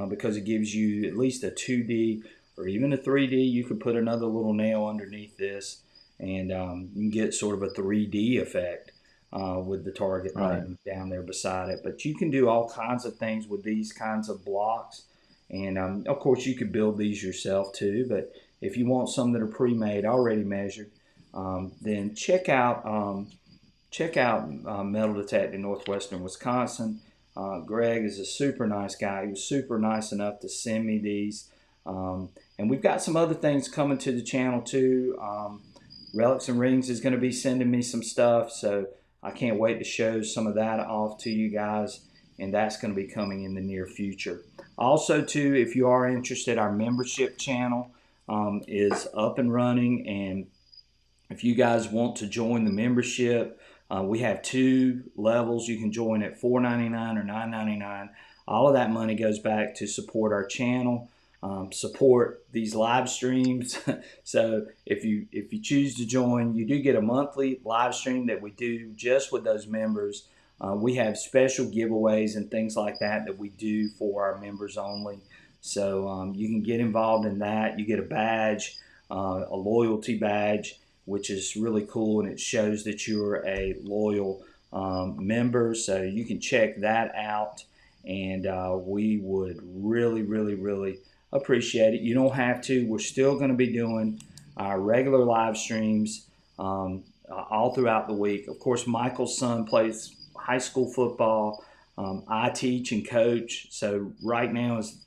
because it gives you at least a 2D or even a 3D. You could put another little nail underneath this, and you can get sort of a 3D effect with the target laying down there beside it. But you can do all kinds of things with these kinds of blocks. And of course, you could build these yourself too. But if you want some that are pre-made, already measured, then check out Metal Detector Northwestern Wisconsin. Greg is a super nice guy. He was super nice enough to send me these. And we've got some other things coming to the channel too. Relics and Rings is going to be sending me some stuff, so I can't wait to show some of that off to you guys, and that's going to be coming in the near future. Also too, if you are interested, our membership channel is up and running, and if you guys want to join the membership, we have 2 levels. You can join at $4.99 or $9.99. All of that money goes back to support our channel, support these live streams. So if you choose to join, you do get a monthly live stream that we do just with those members. We have special giveaways and things like that we do for our members only. So you can get involved in that. You get a badge, a loyalty badge, which is really cool, and it shows that you're a loyal member. So you can check that out, and we would really, really, really appreciate it. You don't have to. We're still going to be doing our regular live streams all throughout the week. Of course, Michael's son plays high school football. I teach and coach, so right now is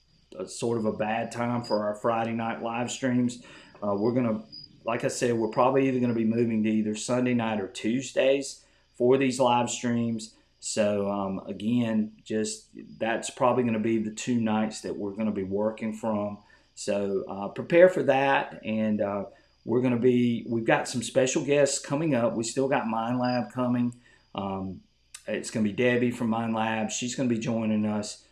sort of a bad time for our Friday night live streams. We're going to, like I said, we're probably either going to be moving to either Sunday night or Tuesdays for these live streams. So again, just that's probably going to be the 2 nights that we're going to be working from. So prepare for that, and we've got some special guests coming up. We still got Mind Lab coming. It's going to be Debbie from Mind Lab. She's going to be joining us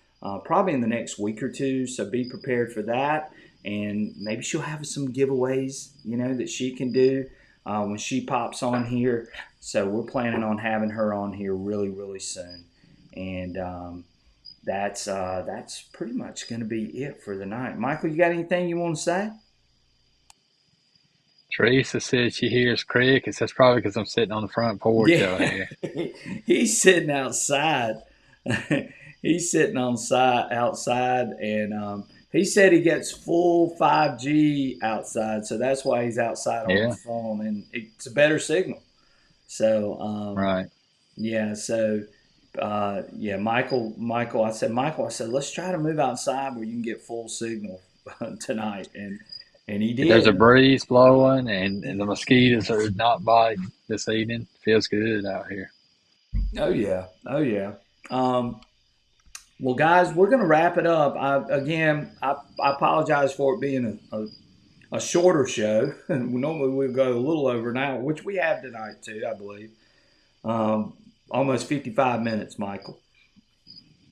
probably in the next week or 2. So be prepared for that, and maybe she'll have some giveaways, that she can do when she pops on here. So we're planning on having her on here really, really soon. And that's pretty much going to be it for the night. Michael, you got anything you want to say? Teresa said she hears crickets. That's probably because I'm sitting on the front porch out Yeah, here. he's sitting outside. He's sitting outside, and he said he gets full 5G outside, so that's why he's outside on the Yeah, phone, and it's a better signal. So right. yeah, so yeah, Michael, I said, let's try to move outside where you can get full signal tonight, and he There's a did. breeze blowing, and the mosquitoes are not biting this evening. Feels good out here. Oh yeah, oh yeah. Um, well, guys, we're gonna wrap it up. I apologize for it being a shorter show. Normally we go a little over an hour, which we have tonight too, I believe. Almost 55 minutes, Michael.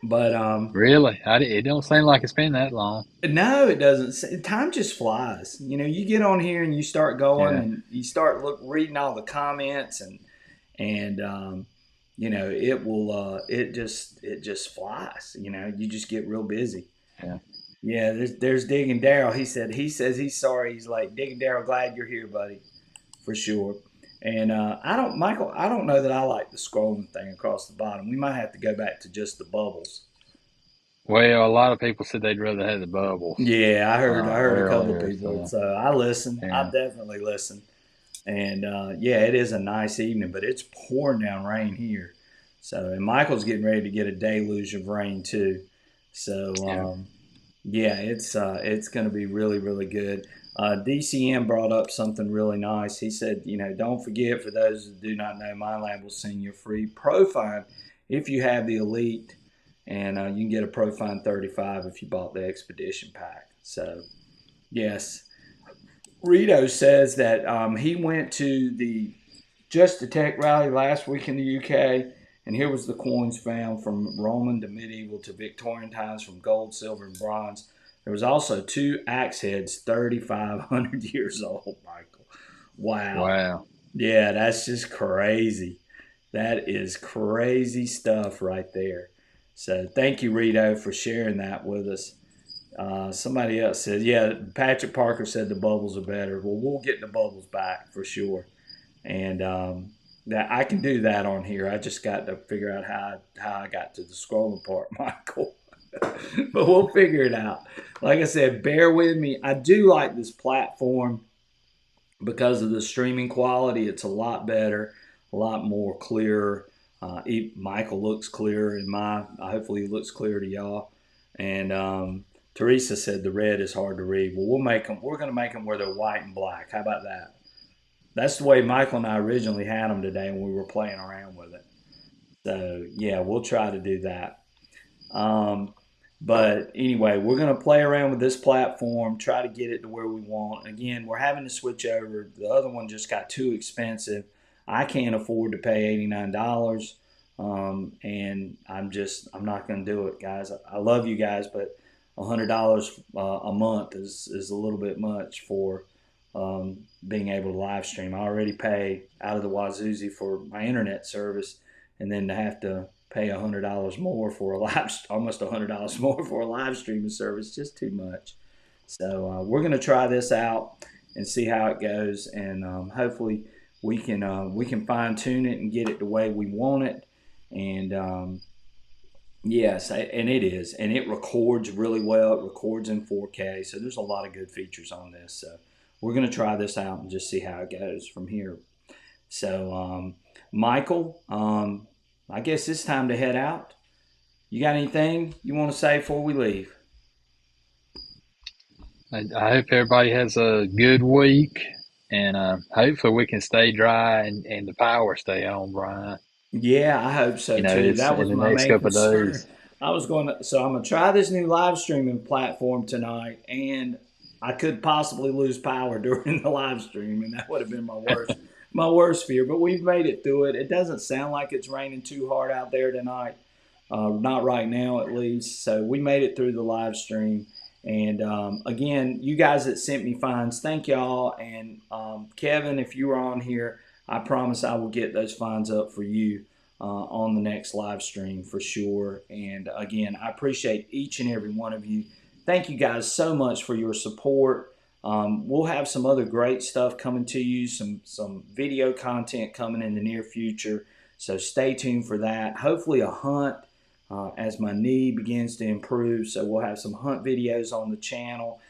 But Really, it don't seem like it's been that long. no, it doesn't. Time just flies. You get on here and you start going Yeah, and you start reading all the comments and it will, it just flies. You just get real busy. Yeah. Yeah, there's Digging Daryl. He says he's sorry. He's like, Digging Daryl, glad you're here, buddy, for sure. And Michael, I don't know that I like the scrolling thing across the bottom. We might have to go back to just the bubbles. Well, a lot of people said they'd rather have the bubbles Yeah, I heard a couple earlier. people. So So I listen. I yeah, definitely listen. And yeah, it is a nice evening, but it's pouring down rain here. So, and Michael's getting ready to get a deluge of rain too. So yeah, yeah, it's going to be really really good. DCM brought up something really nice. He said, don't forget, for those who do not know, MindLab will send you a free Profine if you have the Elite, and you can get a Profine 35 if you bought the Expedition pack. So yes, Rito says that he went to the Just a Tech rally last week in the UK, and here was the coins found from Roman to medieval to Victorian times, from gold, silver, and bronze. There was also two axe heads, 3,500 years old, Michael. Wow. wow. Yeah, that's just crazy. That is crazy stuff right there. So thank you, Rito, for sharing that with us. Somebody else said, yeah, Patrick Parker said the bubbles are better. Well, we'll get the bubbles back for sure. And that I can do that on here. I just got to figure out how I got to the scrolling part, Michael. But we'll figure it out. Like I said, bear with me. I do like this platform because of the streaming quality. It's a lot better, a lot more clear. Michael looks clearer in my. Hopefully, he looks clear to y'all. And Teresa said the red is hard to read. Well, we'll make them. We're going to make them where they're white and black. How about that? That's the way Michael and I originally had them today when we were playing around with it. So yeah, we'll try to do that. Um, but anyway, we're going to play around with this platform, try to get it to where we want. Again, we're having to switch over. The other one just got too expensive. I can't afford to pay $89. And I'm not going to do it, guys. I love you guys, but $100 a month is a little bit much for being able to live stream. I already pay out of the wazoozy for my internet service, and then to have to pay $100 more for a almost $100 more for a live streaming service, just too much. So we're going to try this out and see how it goes, and hopefully we can fine tune it and get it the way we want it. And yes, and it is, and it records really well. It records in 4K, so there's a lot of good features on this. So we're going to try this out and just see how it goes from here. So, Michael, I guess it's time to head out. You got anything you want to say before we leave? I hope everybody has a good week, and hopefully we can stay dry and the power stay on, Brian. Yeah, I hope so too. It's That in was the my next main couple of concern. days. So I'm gonna try this new live streaming platform tonight, and I could possibly lose power during the live stream, and that would have been my worst fear. But we've made it through it. It doesn't sound like it's raining too hard out there tonight, not right now at least. So we made it through the live stream. And again, you guys that sent me fines, thank y'all. And Kevin, if you were on here, I promise I will get those fines up for you on the next live stream for sure. And again, I appreciate each and every one of you. Thank you guys so much for your support. We'll have some other great stuff coming to you, some video content coming in the near future. So stay tuned for that. Hopefully a hunt as my knee begins to improve. So we'll have some hunt videos on the channel.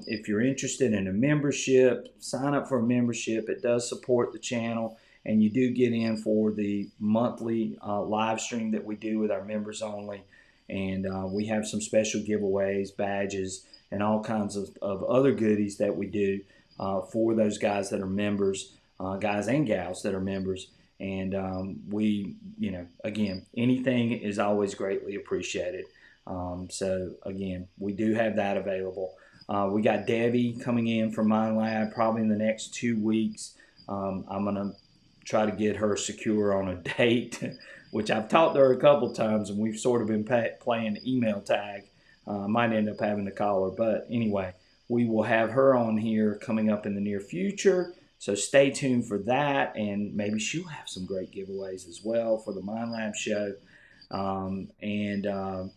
If you're interested in a membership, sign up for a membership. It does support the channel, and you do get in for the monthly live stream that we do with our members only. And we have some special giveaways, badges, and all kinds of other goodies that we do for those guys that are members, guys and gals that are members. And again, anything is always greatly appreciated. So again, we do have that available. We got Debbie coming in from MindLab probably in the next 2 weeks. I'm going to try to get her secure on a date, which I've talked to her a couple times, and we've sort of been playing email tag. Might end up having to call her. But anyway, we will have her on here coming up in the near future. So stay tuned for that, and maybe she'll have some great giveaways as well for the Mind Lab show. And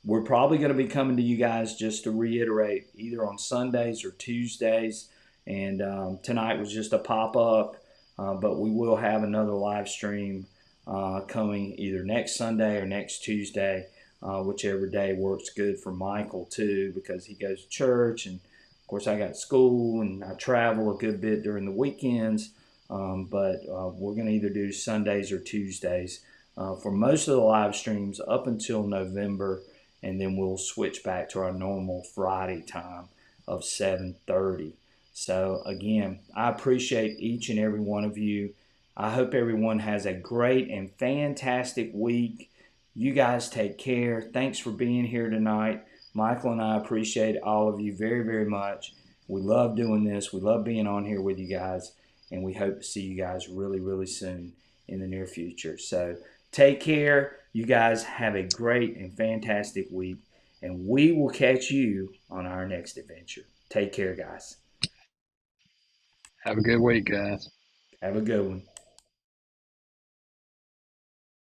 we're probably going to be coming to you guys just to reiterate either on Sundays or Tuesdays. And tonight was just a pop up, but we will have another live stream coming either next Sunday or next Tuesday, whichever day works good for Michael too, because he goes to church, and of course I got school and I travel a good bit during the weekends. But we're going to either do Sundays or Tuesdays for most of the live streams up until November, and then we'll switch back to our normal Friday time of 7:30. So again, I appreciate each and every one of you. I hope everyone has a great and fantastic week. You guys take care. Thanks for being here tonight. Michael and I appreciate all of you very, very much. We love doing this. We love being on here with you guys, and we hope to see you guys really, really soon in the near future. So take care. You guys have a great and fantastic week, and we will catch you on our next adventure. Take care, guys. Have a good week, guys. Have a good one.